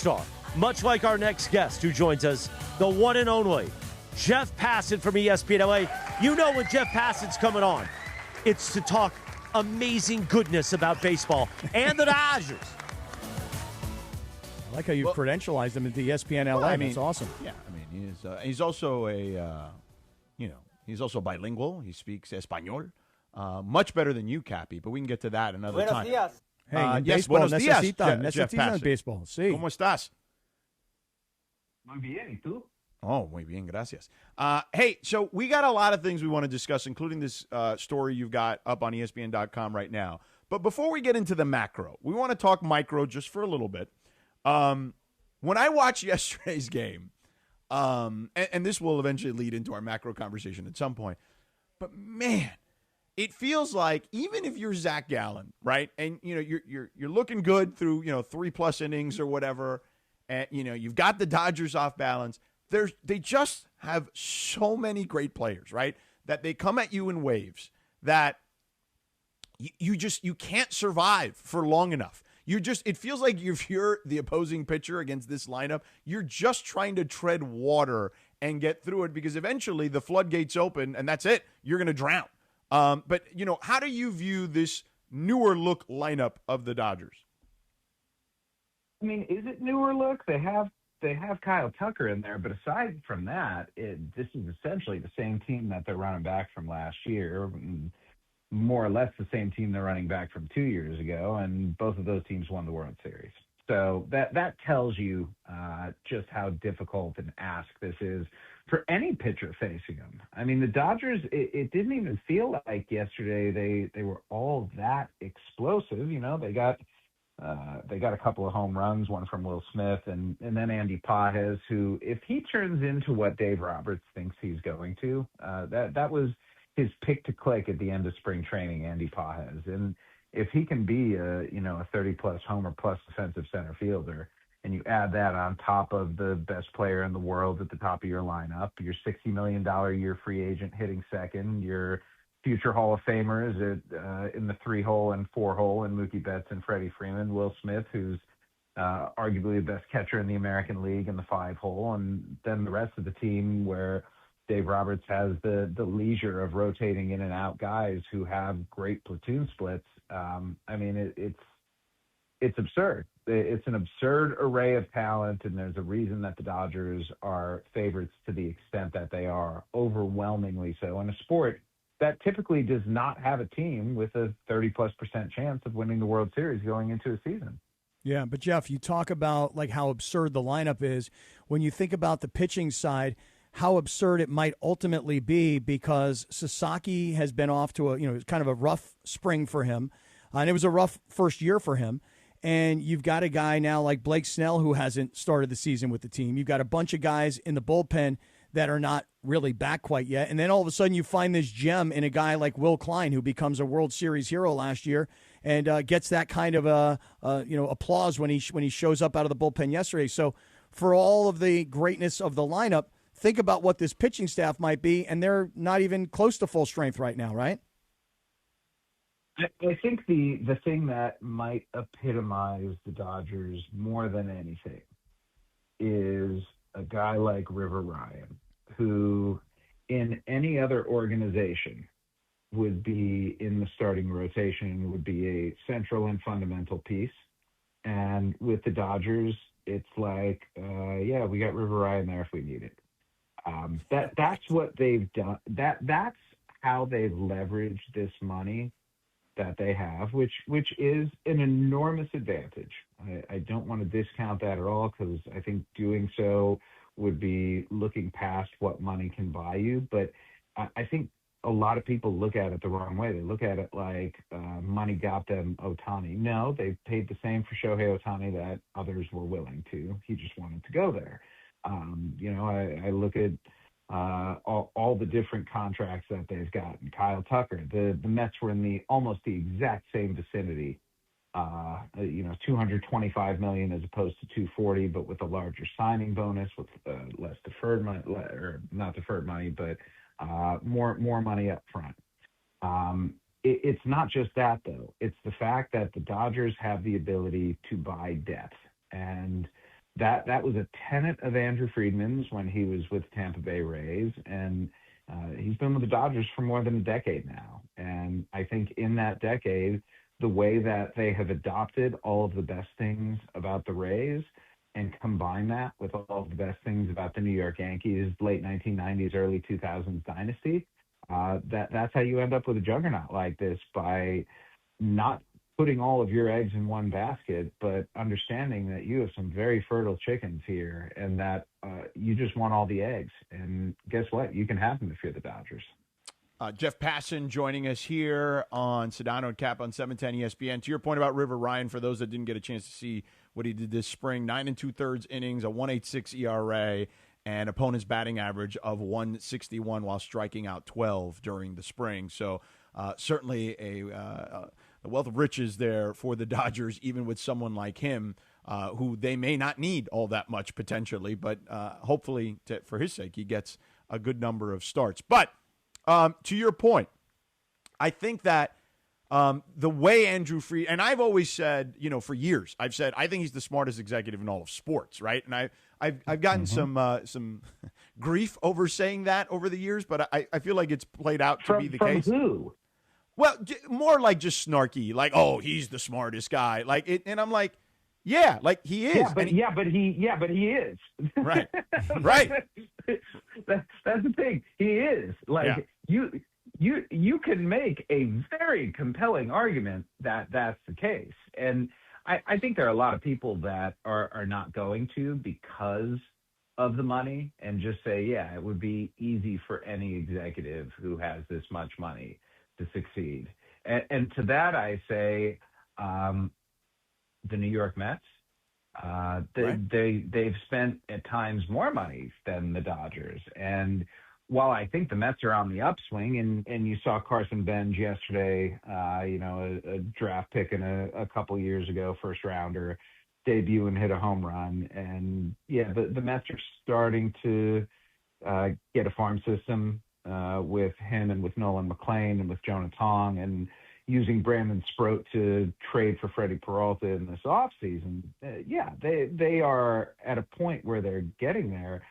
star, much like our next guest who joins us, the one and only Jeff Passan from ESPN LA. You know when Jeff Passan's coming on, it's to talk amazing goodness about baseball and the Dodgers. I like how you credentialized him into ESPN LA. I mean, that's awesome. Yeah, I mean, he's also he's also bilingual. He speaks Espanol, much better than you, Cappy. But we can get to that another Buenos time. días. Hey, en yes, baseball buenos días, necesitan Jeff Passan. baseball. Sí. ¿Cómo estás? Muy bien, ¿y tú? Oh, muy bien, gracias. Hey, so we got a lot of things we want to discuss, including this story you've got up on ESPN.com right now. But before we get into the macro, we want to talk micro just for a little bit. When I watched yesterday's game, and this will eventually lead into our macro conversation at some point, but man, it feels like even if you're Zach Gallen, right, and you're looking good through 3+ innings or whatever, and you've got the Dodgers off balance. They just have so many great players, right, that they come at you in waves that you can't survive for long enough. It feels like if you're the opposing pitcher against this lineup, you're just trying to tread water and get through it because eventually the floodgates open and that's it. You're going to drown. But how do you view this newer look lineup of the Dodgers? I mean, is it newer look? They have Kyle Tucker in there, but aside from that, this is essentially the same team that they're running back from last year. More or less the same team they're running back from 2 years ago, and both of those teams won the World Series. So that tells you just how difficult an ask this is for any pitcher facing them. I mean, the Dodgers, it didn't even feel like yesterday they were all that explosive. They got a couple of home runs, one from Will Smith, and then Andy Pages, who, if he turns into what Dave Roberts thinks he's going to, that was his pick to click at the end of spring training, Andy Pages. And if he can be a 30+ homer plus defensive center fielder, and you add that on top of the best player in the world at the top of your lineup, your $60 million a year free agent hitting second, your future Hall of Famers in the 3-hole and 4-hole, and Mookie Betts and Freddie Freeman, Will Smith, who's arguably the best catcher in the American League in the 5-hole, and then the rest of the team where Dave Roberts has the leisure of rotating in and out guys who have great platoon splits. I mean, it's absurd. It's an absurd array of talent, and there's a reason that the Dodgers are favorites to the extent that they are, overwhelmingly so, in a sport that typically does not have a team with a 30+% chance of winning the World Series going into a season. Yeah, but Jeff, you talk about like how absurd the lineup is. When you think about the pitching side, how absurd it might ultimately be, because Sasaki has been off to a kind of a rough spring for him, and it was a rough first year for him. And you've got a guy now like Blake Snell who hasn't started the season with the team. You've got a bunch of guys in the bullpen that are not really back quite yet. And then all of a sudden you find this gem in a guy like Will Klein, who becomes a World Series hero last year and gets that kind of applause when he shows up out of the bullpen yesterday. So for all of the greatness of the lineup, think about what this pitching staff might be, and they're not even close to full strength right now, right? I think the thing that might epitomize the Dodgers more than anything is a guy like River Ryan, who in any other organization would be in the starting rotation, would be a central and fundamental piece. And with the Dodgers, it's like, we got River Ryan there if we need it. That's what they've done. That's how they've leveraged this money that they have, which is an enormous advantage. I don't want to discount that at all, because I think doing so would be looking past what money can buy you. But I think a lot of people look at it the wrong way. They look at it like money got them Ohtani. No, they paid the same for Shohei Ohtani that others were willing to. He just wanted to go there. I look at all the different contracts that they've gotten. Kyle Tucker, the Mets were in almost the exact same vicinity. $225 million as opposed to $240, but with a larger signing bonus, with less deferred money, or not deferred money, but more money up front. It's not just that, though. It's the fact that the Dodgers have the ability to buy depth. And that was a tenet of Andrew Friedman's when he was with Tampa Bay Rays, and he's been with the Dodgers for more than a decade now. And I think in that decade, the way that they have adopted all of the best things about the Rays and combine that with all of the best things about the New York Yankees late 1990s, early 2000s dynasty, that's how you end up with a juggernaut like this, by not putting all of your eggs in one basket, but understanding that you have some very fertile chickens here, and that you just want all the eggs. And guess what? You can have them if you're the Dodgers. Jeff Passan joining us here on Sedano Kap on 710 ESPN. To your point about River Ryan, for those that didn't get a chance to see what he did this spring, 9 2/3 innings, a 1.86 ERA, and opponent's batting average of 161 while striking out 12 during the spring. So certainly a wealth of riches there for the Dodgers, even with someone like him, who they may not need all that much potentially, but hopefully for his sake, he gets a good number of starts. But to your point, I think that the way Andrew Fried, and I've always said, for years, I've said I think he's the smartest executive in all of sports, right? And I've gotten some grief over saying that over the years, but I feel like it's played out to be the case. From who? Well, more like just snarky, like, oh, he's the smartest guy, like it, and I'm like, yeah, like he is. Yeah, but he is. Right, right. That's the thing. He is. Like you can make a very compelling argument that that's the case, and I think there are a lot of people that are not going to because of the money, and just say, yeah, it would be easy for any executive who has this much money to succeed. And to that I say, the New York Mets, they've spent at times more money than the Dodgers. And while I think the Mets are on the upswing, and you saw Carson Benz yesterday, a draft pick in a couple years ago, first rounder, debut and hit a home run. And yeah, the Mets are starting to get a farm system with him and with Nolan McLean and with Jonah Tong, and using Brandon Sproat to trade for Freddie Peralta in this offseason. They are at a point where they're getting there.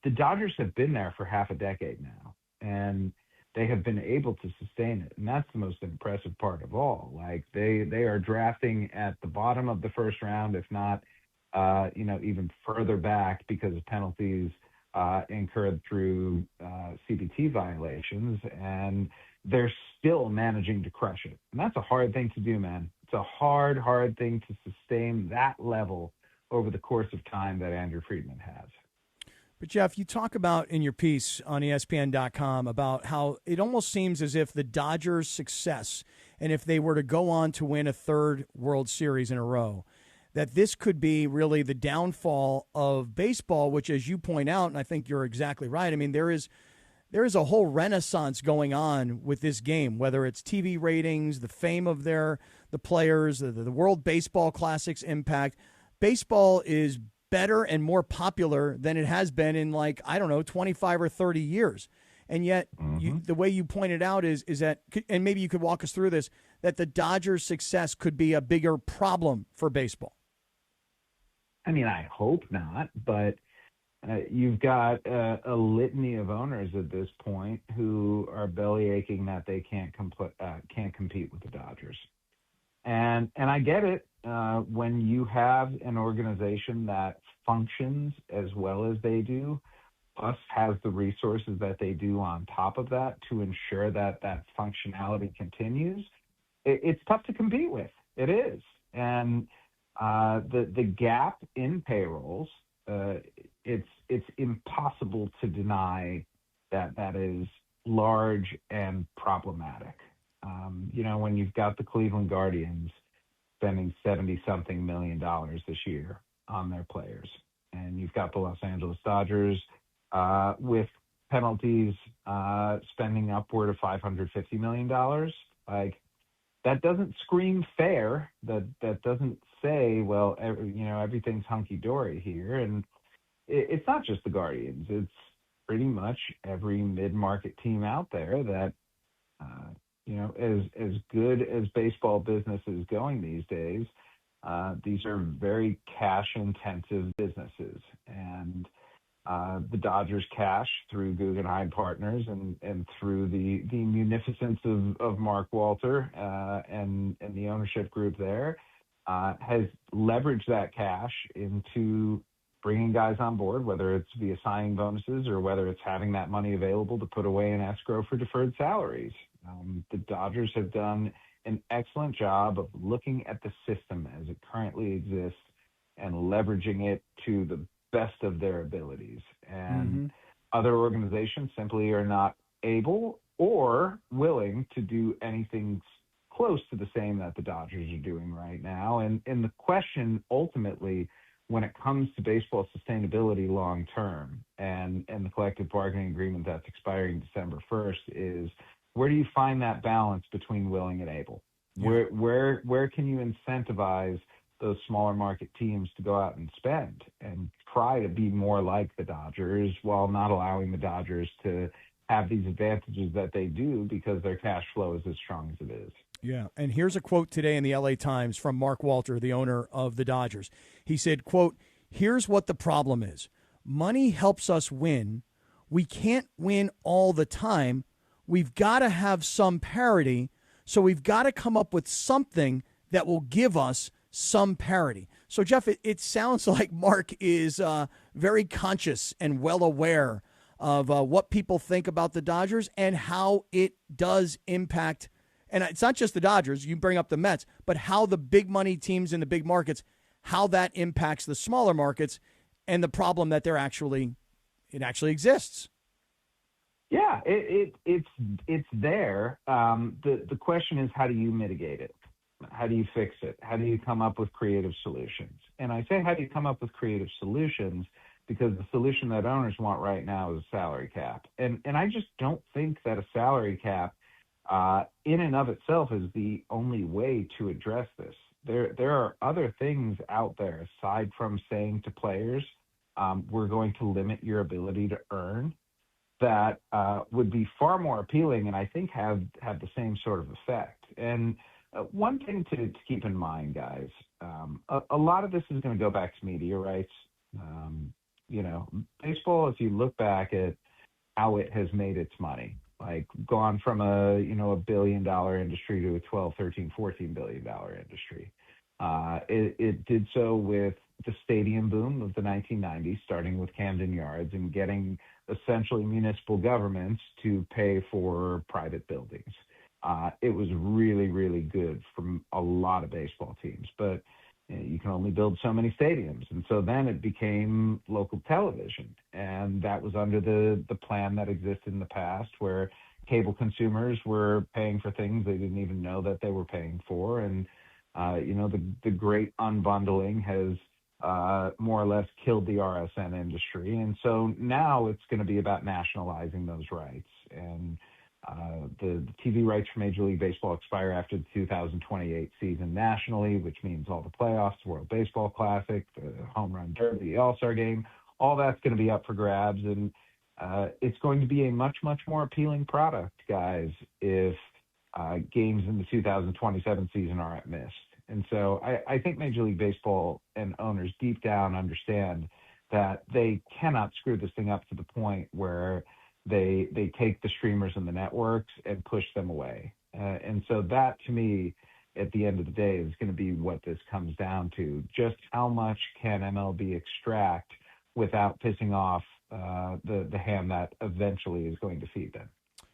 The Dodgers have been there for half a decade now, and they have been able to sustain it. And that's the most impressive part of all. Like they are drafting at the bottom of the first round, if not, even further back because of penalties incurred through CBT violations, and they're still managing to crush it. And that's a hard thing to do, man. It's a hard thing to sustain that level over the course of time that Andrew Friedman has. But, Jeff, you talk about in your piece on ESPN.com about how it almost seems as if the Dodgers' success, and if they were to go on to win a third World Series in a row, that this could be really the downfall of baseball, which, as you point out, and I think you're exactly right, I mean, there is a whole renaissance going on with this game, whether it's TV ratings, the fame of the players, the World Baseball Classic's impact. Baseball is better and more popular than it has been in 25 or 30 years. And yet the way you pointed out is that, and maybe you could walk us through this, that the Dodgers' success could be a bigger problem for baseball. I mean, I hope not, but you've got a litany of owners at this point who are belly aching that they can't compete with the Dodgers. And I get it. When you have an organization that functions as well as they do, plus has the resources that they do on top of that to ensure that functionality continues, it's tough to compete with. It is. And the gap in payrolls, it's impossible to deny that is large and problematic. When you've got the Cleveland Guardians spending $70-something million this year on their players, and you've got the Los Angeles Dodgers with penalties spending upward of $550 million, like that doesn't scream fair. That doesn't say, well, everything's hunky-dory here. And it's not just the Guardians. It's pretty much every mid-market team out there that, as good as baseball business is going these days, These are very cash-intensive businesses, and the Dodgers cash through Guggenheim Partners and through the munificence of Mark Walter and the ownership group there has leveraged that cash into bringing guys on board, whether it's via signing bonuses or whether it's having that money available to put away in escrow for deferred salaries. The Dodgers have done an excellent job of looking at the system as it currently exists and leveraging it to the best of their abilities. And other organizations simply are not able or willing to do anything close to the same that the Dodgers are doing right now. And the question ultimately, when it comes to baseball sustainability long term and the collective bargaining agreement that's expiring December 1st is, where do you find that balance between willing and able? Yeah. Where can you incentivize those smaller market teams to go out and spend and try to be more like the Dodgers while not allowing the Dodgers to have these advantages that they do because their cash flow is as strong as it is? Yeah, and here's a quote today in the LA Times from Mark Walter, the owner of the Dodgers. He said, quote, "Here's what the problem is. Money helps us win. We can't win all the time. We've got to have some parity, so we've got to come up with something that will give us some parity." So, Jeff, it sounds like Mark is very conscious and well aware of what people think about the Dodgers and how it does impact. And it's not just the Dodgers, you bring up the Mets, but how the big money teams in the big markets, how that impacts the smaller markets and the problem that it actually exists. Yeah, it's there. The question is, how do you mitigate it? How do you fix it? How do you come up with creative solutions? And I say, how do you come up with creative solutions? Because the solution that owners want right now is a salary cap. And I just don't think that a salary cap in and of itself is the only way to address this. There are other things out there aside from saying to players, we're going to limit your ability to earn, that would be far more appealing and I think have the same sort of effect. And one thing to keep in mind, guys, a lot of this is going to go back to media rights. Baseball, if you look back at how it has made its money, like gone from a $1 billion industry to a 12, 13, 14 billion dollar industry. It did so with the stadium boom of the 1990s, starting with Camden Yards and getting essentially municipal governments to pay for private buildings. It was really, really good from a lot of baseball teams, but you can only build so many stadiums. And so then it became local television. And that was under the plan that existed in the past where cable consumers were paying for things they didn't even know that they were paying for. And, the great unbundling has more or less killed the RSN industry. And so now it's going to be about nationalizing those rights. And the TV rights for Major League Baseball expire after the 2028 season nationally, which means all the playoffs, the World Baseball Classic, the Home Run Derby, the All-Star Game, all that's going to be up for grabs. And it's going to be a much, much more appealing product, guys, if games in the 2027 season aren't missed. And so I think Major League Baseball and owners deep down understand that they cannot screw this thing up to the point where they take the streamers and the networks and push them away. And so that, to me, at the end of the day, is going to be what this comes down to. Just how much can MLB extract without pissing off the hand that eventually is going to feed them?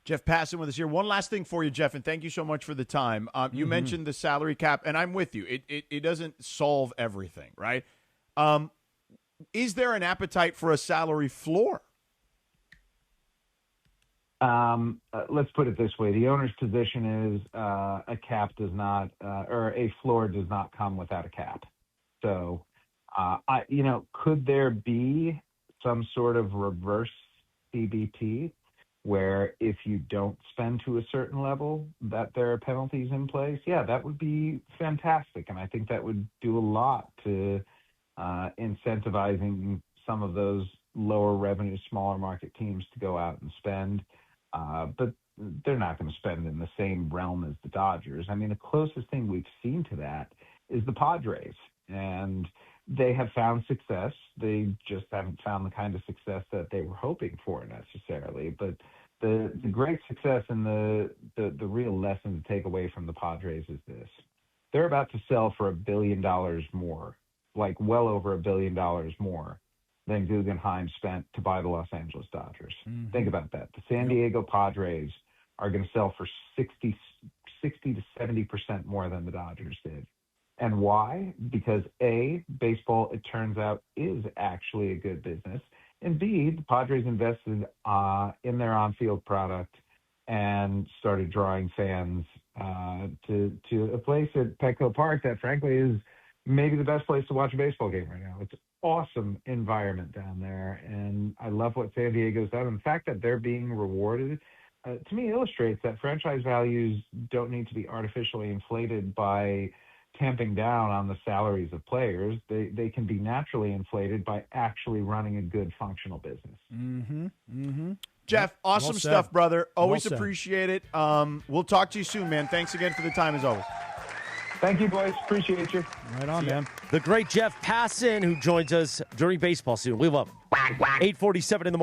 Jeff Passan with us here. One last thing for you, Jeff, and thank you so much for the time. You mentioned the salary cap, and I'm with you. It doesn't solve everything, right? Is there an appetite for a salary floor? Let's put it this way. The owner's position is a cap does not, or a floor does not come without a cap. So, could there be some sort of reverse CBT where if you don't spend to a certain level that there are penalties in place? Yeah, that would be fantastic. And I think that would do a lot to incentivizing some of those lower revenue, smaller market teams to go out and spend. But they're not going to spend in the same realm as the Dodgers. I mean, the closest thing we've seen to that is the Padres. And they have found success. They just haven't found the kind of success that they were hoping for necessarily. But the great success and the real lesson to take away from the Padres is this. They're about to sell for $1 billion more, like well over $1 billion more than Guggenheim spent to buy the Los Angeles Dodgers. Mm-hmm. Think about that. The San Diego Padres are going to sell for 60 to 70% more than the Dodgers did. And why? Because A, baseball, it turns out, is actually a good business. And B, the Padres invested in their on-field product and started drawing fans to a place at Petco Park that, frankly, is maybe the best place to watch a baseball game right now. It's an awesome environment down there, and I love what San Diego's done. And the fact that they're being rewarded, to me, illustrates that franchise values don't need to be artificially inflated by tamping down on the salaries of players. They can be naturally inflated by actually running a good functional business. Mm-hmm. Mm-hmm. Jeff, awesome Well said. stuff, brother. Always Well said. appreciate it. We'll talk to you soon, man. Thanks again for the time, as always. Thank you, boys. Appreciate you. Right on, man. The great Jeff Passan, who joins us during baseball season. We love him. 8:47 in the morning.